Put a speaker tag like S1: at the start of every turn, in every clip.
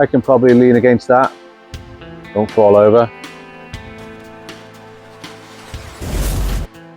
S1: I can probably lean against that. Don't fall over.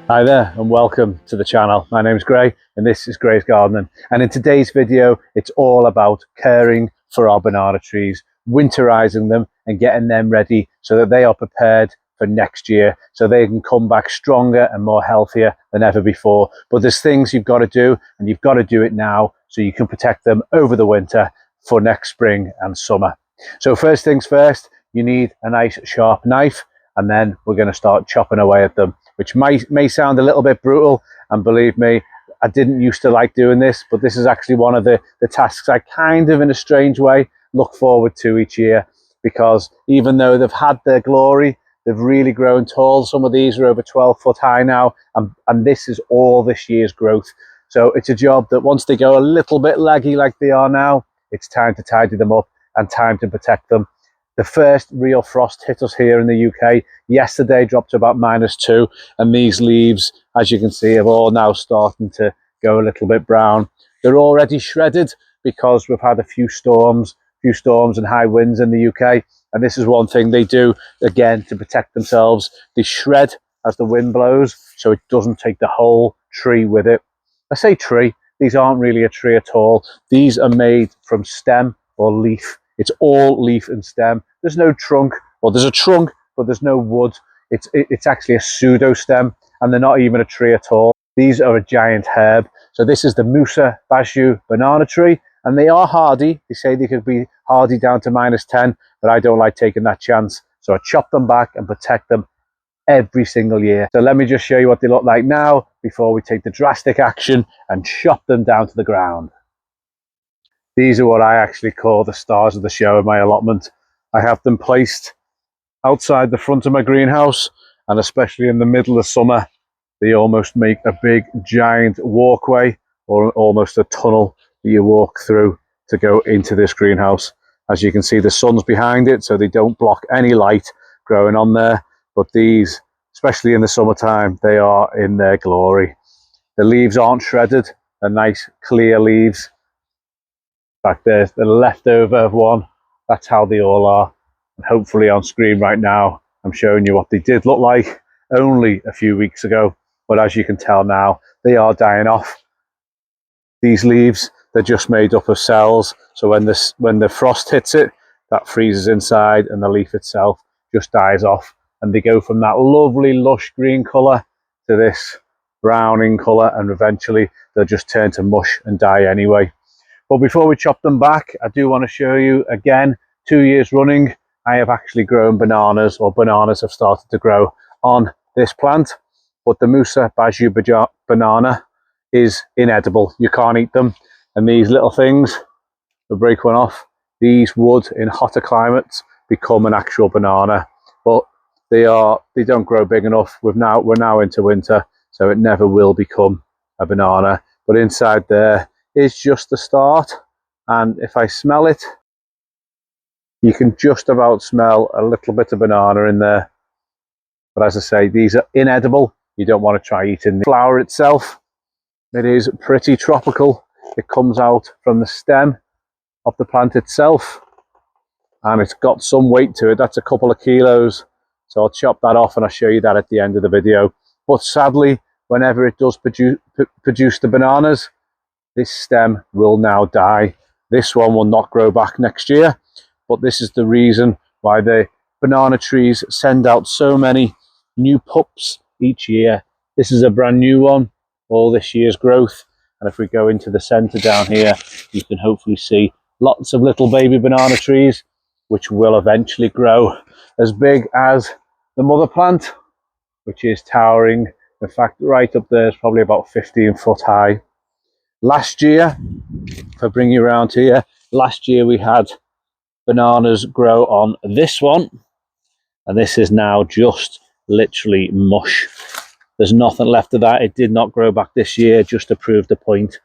S1: Hi there and welcome to the channel. My name's Gray and this is Gray's Gardening. And in today's video, it's all about caring for our banana trees, winterizing them and getting them ready so that they are prepared for next year, so they can come back stronger and more healthier than ever before. But there's things you've got to do, and you've got to do it now so you can protect them over the winter for next spring and summer. So first things first, you need a nice sharp knife, and then we're going to start chopping away at them, which may sound a little bit brutal, and believe me, I didn't used to like doing this, but this is actually one of the tasks I kind of, in a strange way, look forward to each year, because even though they've had their glory, they've really grown tall. Some of these are over 12 foot high now, and this is all this year's growth. So it's a job that once they go a little bit leggy like they are now, it's time to tidy them up and time to protect them. The first real frost hit us here in the UK yesterday, dropped to about -2, and these leaves, as you can see, are all now starting to go a little bit brown. They're already shredded because we've had a few storms and high winds in the UK, and this is one thing they do again to protect themselves. They shred as the wind blows so it doesn't take the whole tree with it. I say tree, these aren't really a tree at all. These are made from stem or leaf. It's all leaf and stem. There's no trunk. Well, there's a trunk, but there's no wood. It's actually a pseudo stem, and they're not even a tree at all. These are a giant herb. So this is the Musa Basjoo banana tree, and they are hardy. They say they could be hardy down to -10, but I don't like taking that chance. So I chop them back and protect them every single year. So let me just show you what they look like now before we take the drastic action and chop them down to the ground. These are what I actually call the stars of the show in my allotment. I have them placed outside the front of my greenhouse, and especially in the middle of summer, they almost make a big giant walkway, or almost a tunnel that you walk through to go into this greenhouse. As you can see, the sun's behind it, so they don't block any light growing on there. But these, especially in the summertime, they are in their glory. The leaves aren't shredded, they're nice clear leaves. In fact, there's the leftover of one. That's how they all are. And hopefully on screen right now, I'm showing you what they did look like only a few weeks ago. But as you can tell now, they are dying off. These leaves, they're just made up of cells. So when the frost hits it, that freezes inside and the leaf itself just dies off. And they go from that lovely lush green colour to this browning colour, and eventually they'll just turn to mush and die anyway. But before we chop them back, I do want to show you again, 2 years running, I have actually grown bananas, or bananas have started to grow on this plant. But the Musa Basjoo banana is inedible. You can't eat them. And these little things, to break one off, these would in hotter climates become an actual banana. But they don't grow big enough. We're now into winter, so it never will become a banana. But inside there is just the start, and if I smell it, you can just about smell a little bit of banana in there. But as I say, these are inedible. You don't want to try eating the flower itself. It is pretty tropical. It comes out from the stem of the plant itself, and it's got some weight to it. That's a couple of kilos, so I'll chop that off and I'll show you that at the end of the video. But sadly, whenever it does produce the bananas, this stem will now die. This one will not grow back next year, but this is the reason why the banana trees send out so many new pups each year. This is a brand new one, all this year's growth. And if we go into the center down here, you can hopefully see lots of little baby banana trees, which will eventually grow as big as the mother plant, which is towering. In fact, right up there is probably about 15 foot high. Last year, if I bring you around here, last year we had bananas grow on this one, and this is now just literally mush. There's nothing left of that. It did not grow back this year, just to prove the point.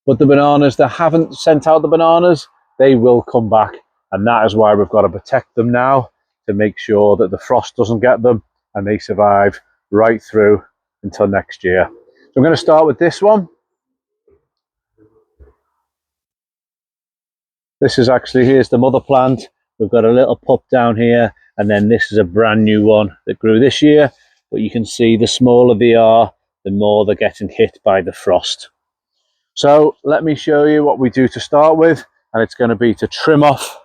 S1: But the bananas that haven't sent out the bananas, they will come back, and that is why we've got to protect them now, to make sure that the frost doesn't get them and they survive right through until next year. So I'm going to start with this one. This is actually, here's the mother plant. We've got a little pup down here, and then this is a brand new one that grew this year. But you can see the smaller they are, the more they're getting hit by the frost. So let me show you what we do to start with, and it's going to be to trim off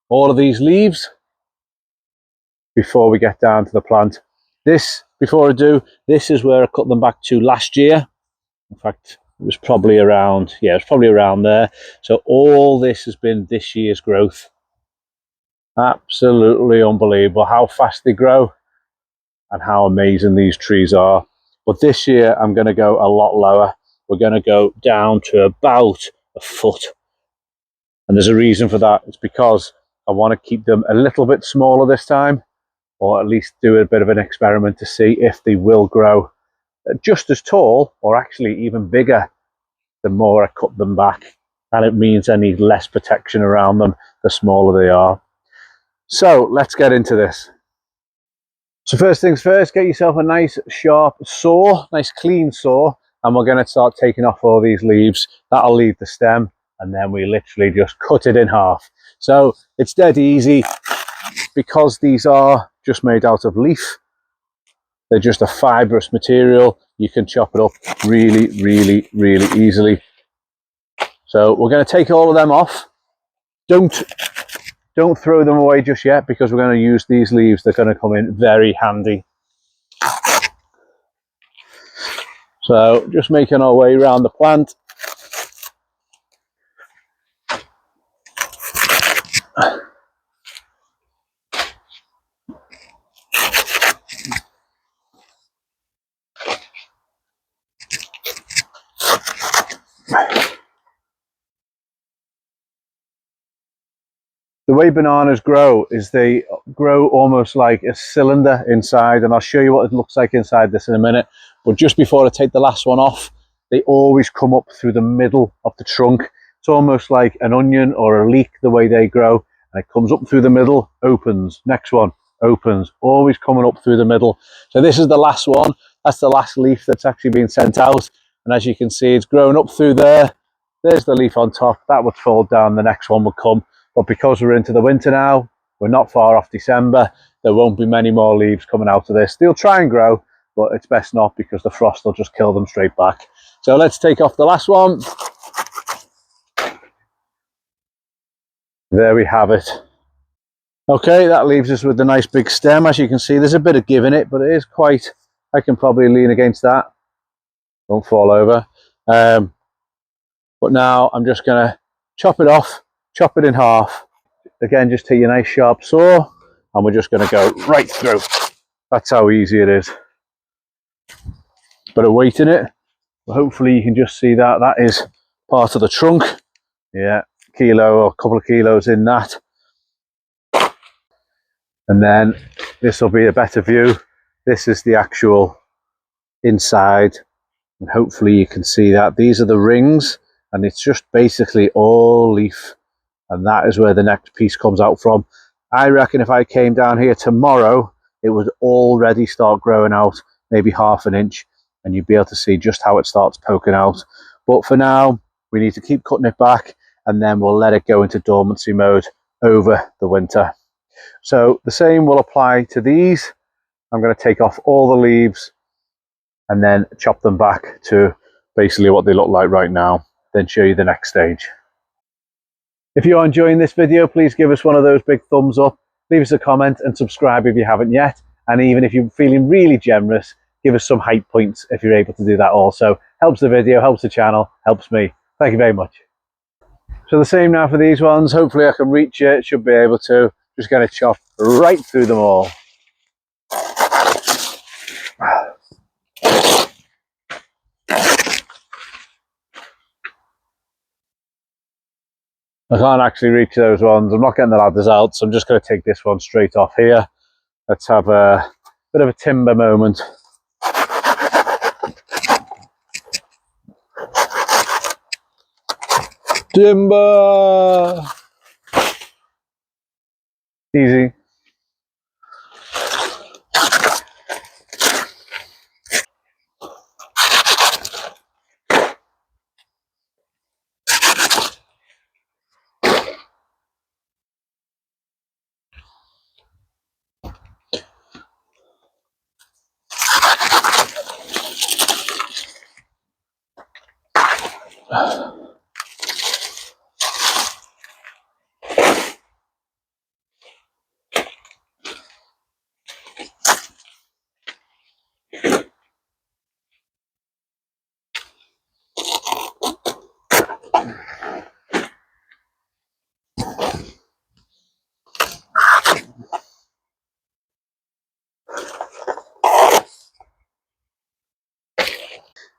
S1: all of these leaves before we get down to the plant. This, before I do, this is where I cut them back to last year. In fact, it was probably around, yeah, it was probably around there. So all this has been this year's growth. Absolutely unbelievable how fast they grow and how amazing these trees are. But this year I'm going to go a lot lower. We're going to go down to about a foot. And there's a reason for that. It's because I want to keep them a little bit smaller this time, or at least do a bit of an experiment to see if they will grow just as tall or actually even bigger the more I cut them back. And it means I need less protection around them the smaller they are. So let's get into this. So first things first, get yourself a nice sharp saw, nice clean saw, and we're going to start taking off all these leaves. That'll leave the stem, and then we literally just cut it in half. So it's dead easy because these are just made out of leaf. They're just a fibrous material. You can chop it up really, really, really easily. So we're going to take all of them off. Don't throw them away just yet, because we're going to use these leaves. They're going to come in very handy. So just making our way around the plant. The way bananas grow is they grow almost like a cylinder inside, and I'll show you what it looks like inside this in a minute. But just before I take the last one off, they always come up through the middle of the trunk. It's almost like an onion or a leek the way they grow, and it comes up through the middle, opens, next one, opens, always coming up through the middle. So this is the last one. That's the last leaf that's actually been sent out, and as you can see, it's grown up through there. There's the leaf on top. That would fall down, the next one would come. But because we're into the winter now, we're not far off December, there won't be many more leaves coming out of this. They'll try and grow, but it's best not, because the frost will just kill them straight back. So let's take off the last one. There we have it. Okay, that leaves us with the nice big stem. As you can see, there's a bit of give in it, but it is quite, I can probably lean against that. Don't fall over. But now I'm just going to chop it off, chop it in half. Again, just take your nice sharp saw, and we're just going to go right through. That's how easy it is. Bit of weight in it. But hopefully you can just see that. That is part of the trunk. Yeah, kilo or a couple of kilos in that. And then this will be a better view. This is the actual inside. And hopefully you can see that. These are the rings, and it's just basically all leaf. And that is where the next piece comes out from. I reckon if I came down here tomorrow, it would already start growing out, maybe half an inch, and you'd be able to see just how it starts poking out. But for now, we need to keep cutting it back, and then we'll let it go into dormancy mode over the winter. So the same will apply to these. I'm going to take off all the leaves and then chop them back to basically what they look like right now, then show you the next stage. If you're enjoying this video, please give us one of those big thumbs up, leave us a comment, and subscribe if you haven't yet. And even if you're feeling really generous, give us some hype points if you're able to do that also. Helps the video, helps the channel, helps me. Thank you very much. So the same now for these ones. Hopefully I can reach it, should be able to. Just going to chop right through them all. I can't actually reach those ones. I'm not getting the ladders out, so I'm just going to take this one straight off here. Let's have a bit of a timber moment. Timber! Easy.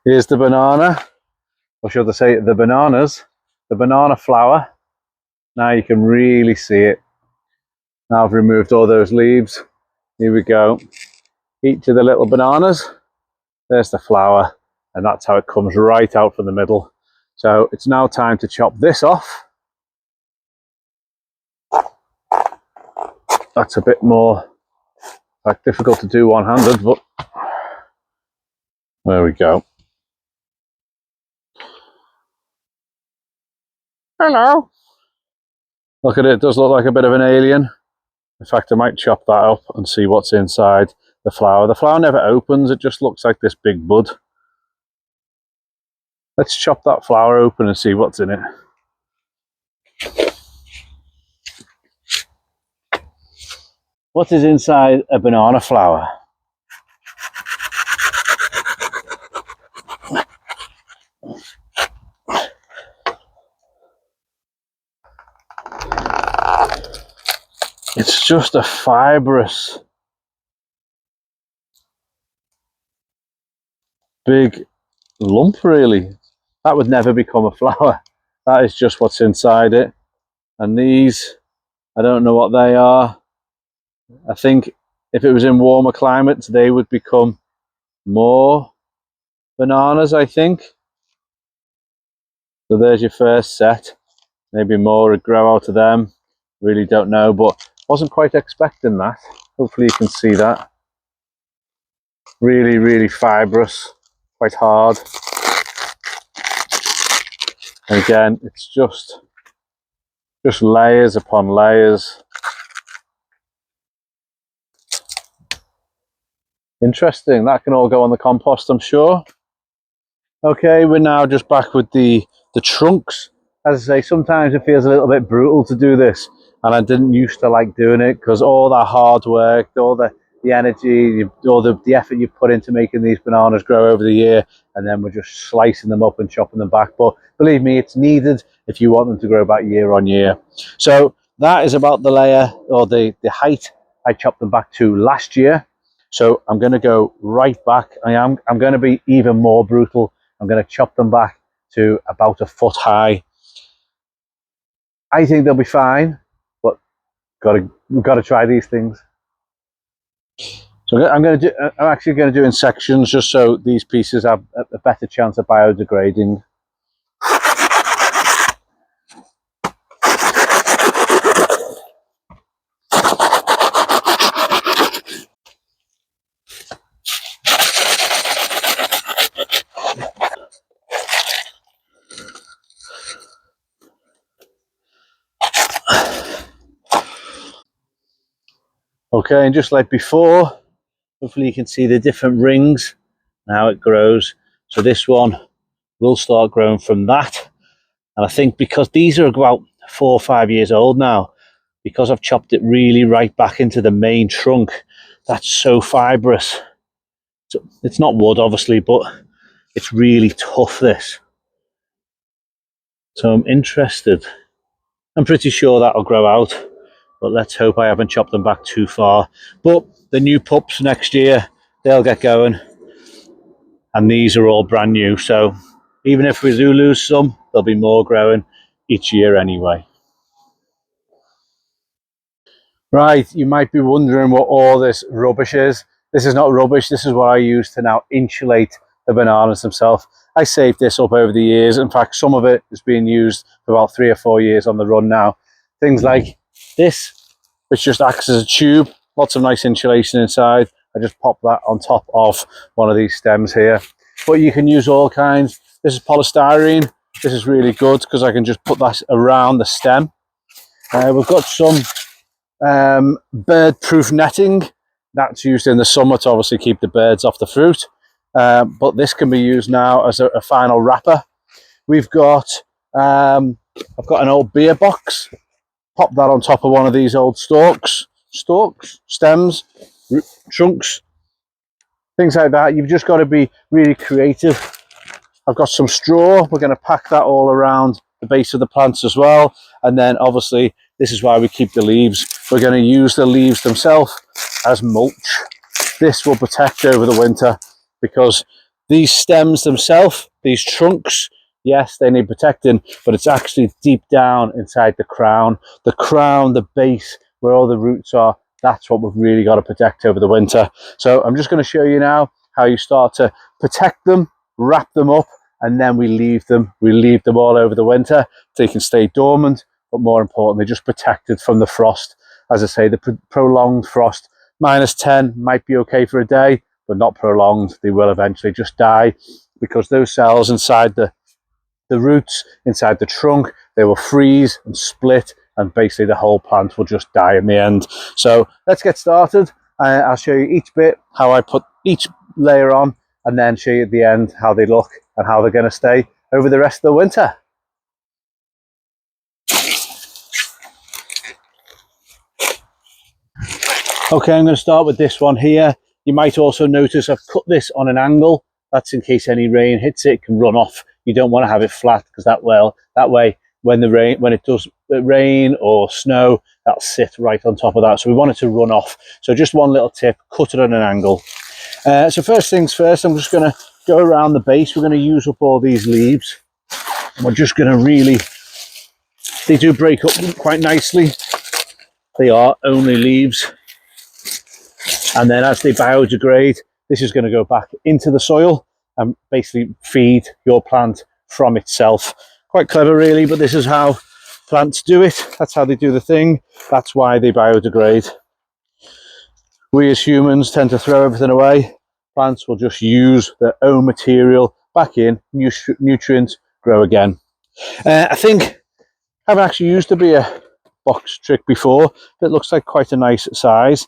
S1: Here's the banana, or should I say the bananas, the banana flower. Now you can really see it. Now I've removed all those leaves. Here we go. Each of the little bananas. There's the flower, and that's how it comes right out from the middle. So it's now time to chop this off. That's a bit more difficult to do one-handed, but there we go. Hello. Look at it, it does look like a bit of an alien. In fact, I might chop that up and see what's inside the flower. The flower never opens, it just looks like this big bud. Let's chop that flower open and see what's in it. What is inside a banana flower? It's just a fibrous, big lump, really. That would never become a flower. That is just what's inside it. And these, I don't know what they are. I think if it was in warmer climates, they would become more bananas, I think. So there's your first set. Maybe more would grow out of them. Really don't know, but wasn't quite expecting that. Hopefully you can see that. Really, really fibrous, quite hard. And again, it's just layers upon layers. Interesting, that can all go on the compost, I'm sure. Okay, we're now just back with the trunks. As I say, sometimes it feels a little bit brutal to do this, and I didn't used to like doing it because all that hard work, all the energy, all the effort you put into making these bananas grow over the year, and then we're just slicing them up and chopping them back. But believe me, it's needed if you want them to grow back year on year. So that is about the layer, or the height I chopped them back to last year. So I'm going to go right back. I'm going to be even more brutal. I'm going to chop them back to about 1 foot high. I think they'll be fine, but we've got to try these things. So I'm actually going to do in sections, just so these pieces have a better chance of biodegrading. Okay, and just like before, hopefully you can see the different rings and how it grows. So this one will start growing from that. And I think because these are about 4 or 5 years old now, because I've chopped it really right back into the main trunk, that's so fibrous. So it's not wood, obviously, but it's really tough, this. So I'm interested. I'm pretty sure that'll grow out, but let's hope I haven't chopped them back too far. But the new pups next year, they'll get going. And these are all brand new, so even if we do lose some, there'll be more growing each year anyway. Right, you might be wondering what all this rubbish is. This is not rubbish, this is what I use to now insulate the bananas themselves. I saved this up over the years. In fact, some of it is being used for about 3 or 4 years on the run now. Things like this, which just acts as a tube, lots of nice insulation inside. I just pop that on top of one of these stems here. But you can use all kinds. This is polystyrene. This is really good because I can just put that around the stem. We've got some bird-proof netting. That's used in the summer to obviously keep the birds off the fruit. But this can be used now as a final wrapper. we've got, I've got an old beer box. Pop that on top of one of these old stems, trunks, things like that. You've just got to be really creative. I've got some straw. We're going to pack that all around the base of the plants as well. And then obviously, this is why we keep the leaves. We're going to use the leaves themselves as mulch. This will protect over the winter, because these stems themselves, these trunks, yes, they need protecting, but it's actually deep down inside the crown, the base, where all the roots are. That's what we've really got to protect over the winter. So I'm just going to show you now how you start to protect them, wrap them up, and then we leave them all over the winter. They can stay dormant, but more importantly, just protected from the frost. As I say, the prolonged frost, -10 might be okay for a day, but not prolonged. They will eventually just die, because those cells inside the roots, inside the trunk, they will freeze and split, and basically the whole plant will just die in the end. So let's get started. I'll show you each bit, how I put each layer on, and then show you at the end how they look and how they're going to stay over the rest of the winter. Okay, I'm going to start with this one here. You might also notice I've cut this on an angle. That's in case any rain hits it, it can run off. You don't want to have it flat, because that way when it does rain or snow, that'll sit right on top of that. So we want it to run off. So just one little tip, cut it on an angle. So first things first, I'm just going to go around the base. We're going to use up all these leaves. And we're just going to they do break up quite nicely. They are only leaves. And then as they biodegrade, this is going to go back into the soil and basically feed your plant from itself. Quite clever really, but this is how plants do it. That's how they do the thing. That's why they biodegrade. We as humans tend to throw everything away. Plants will just use their own material back in, nutrients, grow again. I think I've actually used a beer box trick before. It looks like quite a nice size.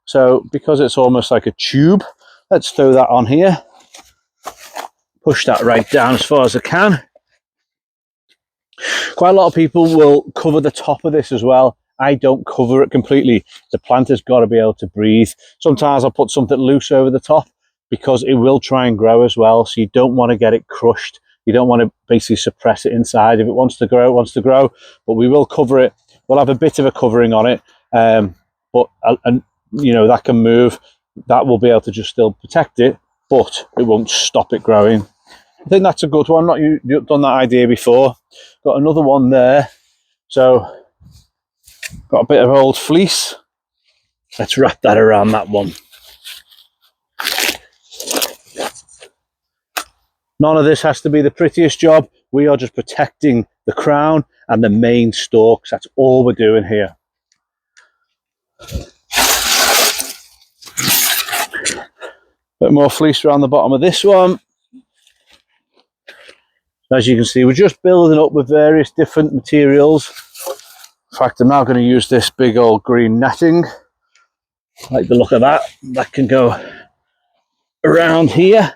S1: So because it's almost like a tube, let's throw that on here. Push that right down as far as I can. Quite a lot of people will cover the top of this as well. I don't cover it completely. The plant has got to be able to breathe. Sometimes I'll put something loose over the top, because it will try and grow as well. So you don't want to get it crushed. You don't want to basically suppress it inside. If it wants to grow, it wants to grow. But we will cover it. We'll have a bit of a covering on it. But you know, that can move. That will be able to just still protect it, but it won't stop it growing. I think that's a good one. You've done that idea before. Got another one there. So got a bit of old fleece. Let's wrap that around that one. None of this has to be the prettiest job. We are just protecting the crown and the main stalks. That's all we're doing here. Bit more fleece around the bottom of this one. As you can see, we're just building up with various different materials. In fact, I'm now going to use this big old green netting. I like the look of that. That can go around here.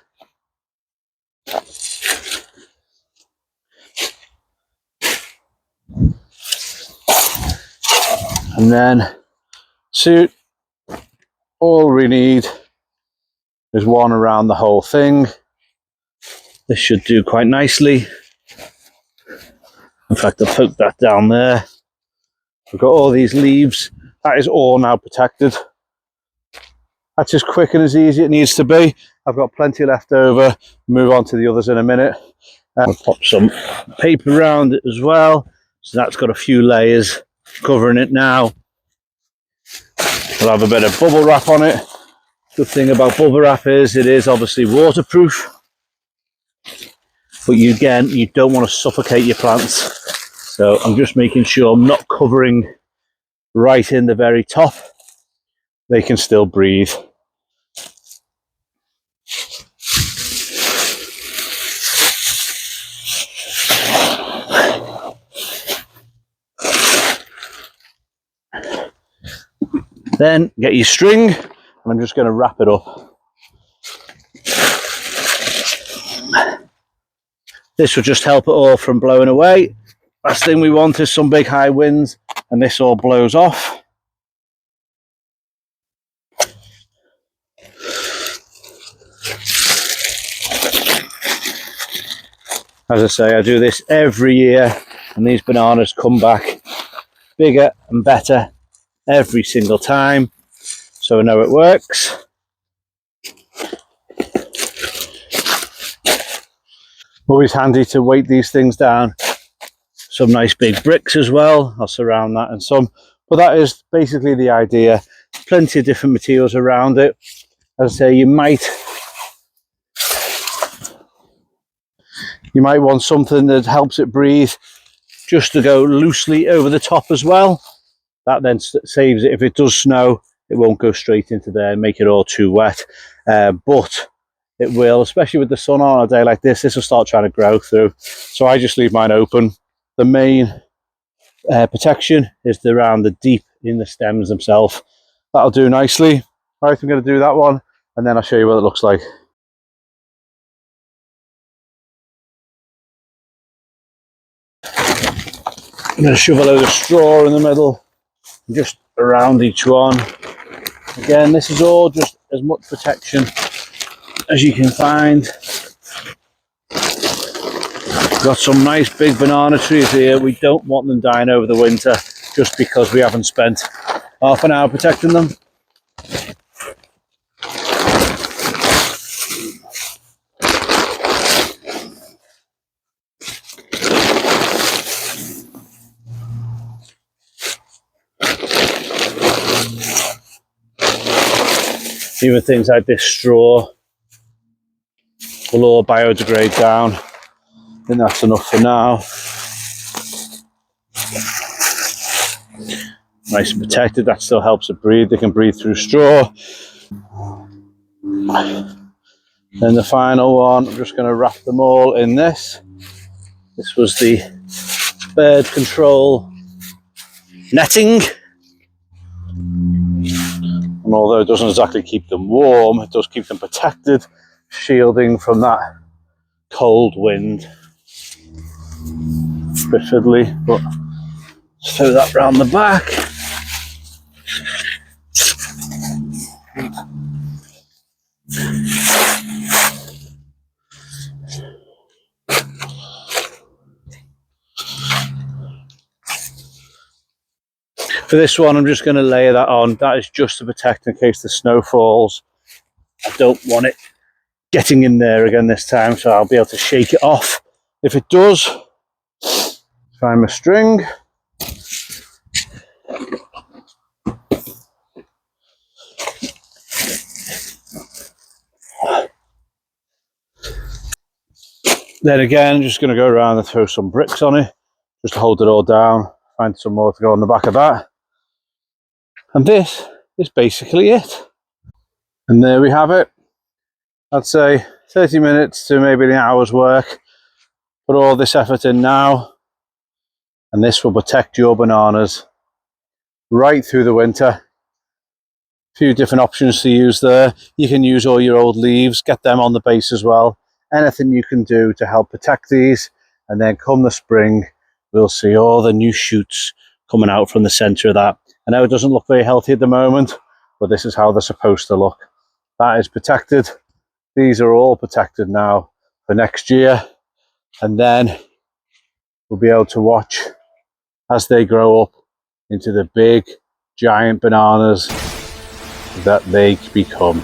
S1: And then, see, all we need is one around the whole thing. This should do quite nicely. In fact, I'll poke that down there. We've got all these leaves. That is all now protected. That's as quick and as easy it needs to be. I've got plenty left over. Move on to the others in a minute. We'll pop some paper around it as well. So that's got a few layers covering it now. We'll have a bit of bubble wrap on it. Good thing about bubble wrap is it is obviously waterproof. But you don't want to suffocate your plants. So I'm just making sure I'm not covering right in the very top. They can still breathe. Then get your string, and I'm just going to wrap it up. This will just help it all from blowing away. Last thing we want is some big high winds and this all blows off. As I say, I do this every year and these bananas come back bigger and better every single time. So I know it works. Always handy to weight these things down. Some nice big bricks as well. I'll surround that and some. But that is basically the idea. Plenty of different materials around it. As I say, you might want something that helps it breathe just to go loosely over the top as well. That then saves it. If it does snow, it won't go straight into there and make it all too wet. But it will, especially with the sun on a day like this, this will start trying to grow through. So I just leave mine open. The main protection is around the deep in the stems themselves. That'll do nicely. All right, I'm going to do that one and then I'll show you what it looks like. I'm going to shove a load of straw in the middle, just around each one. Again, this is all just as much protection as you can find. Got some nice big banana trees here. We don't want them dying over the winter just because we haven't spent half an hour protecting them. Even things like this straw will all biodegrade down. I think that's enough for now. Nice and protected, that still helps it breathe. They can breathe through straw. Then the final one, I'm just going to wrap them all in this. This was the bird control netting. And although it doesn't exactly keep them warm, it does keep them protected, shielding from that cold wind. A bit fiddly, but throw that round the back. For this one, I'm just going to layer that on. That is just to protect in case the snow falls. I don't want it getting in there again this time, so I'll be able to shake it off. If it does, find my string. Then again, just going to go around and throw some bricks on it, just to hold it all down. Find some more to go on the back of that. And this is basically it. And there we have it. I'd say 30 minutes to maybe an hour's work. Put all this effort in now, and this will protect your bananas right through the winter. A few different options to use there. You can use all your old leaves, get them on the base as well. Anything you can do to help protect these, and then come the spring, we'll see all the new shoots coming out from the center of that. I know it doesn't look very healthy at the moment, but this is how they're supposed to look. That is protected. These are all protected now for next year, and then we'll be able to watch as they grow up into the big giant bananas that they become.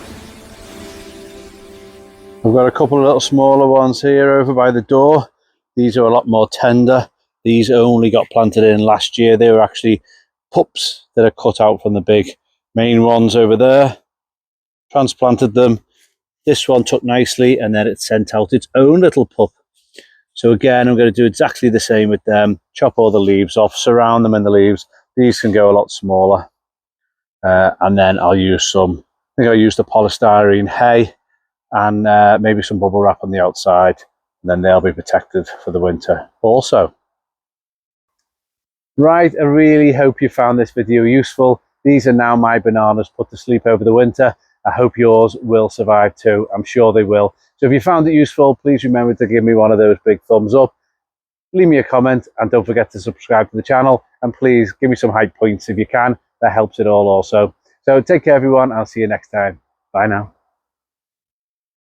S1: I've got a couple of little smaller ones here over by the door. These are a lot more tender. These only got planted in last year. They were actually pups that are cut out from the big main ones over there. Transplanted them. This one took nicely, and then it sent out its own little pup. So again, I'm going to do exactly the same with them. Chop all the leaves off, surround them in the leaves. These can go a lot smaller. And then I'll use some, I think I'll use the polystyrene hay and maybe some bubble wrap on the outside. And then they'll be protected for the winter also. Right, I really hope you found this video useful. These are now my bananas put to sleep over the winter. I hope yours will survive too. I'm sure they will. So if you found it useful, please remember to give me one of those big thumbs up. Leave me a comment and don't forget to subscribe to the channel. And please give me some hype points if you can. That helps it all also. So take care everyone. I'll see you next time. Bye now.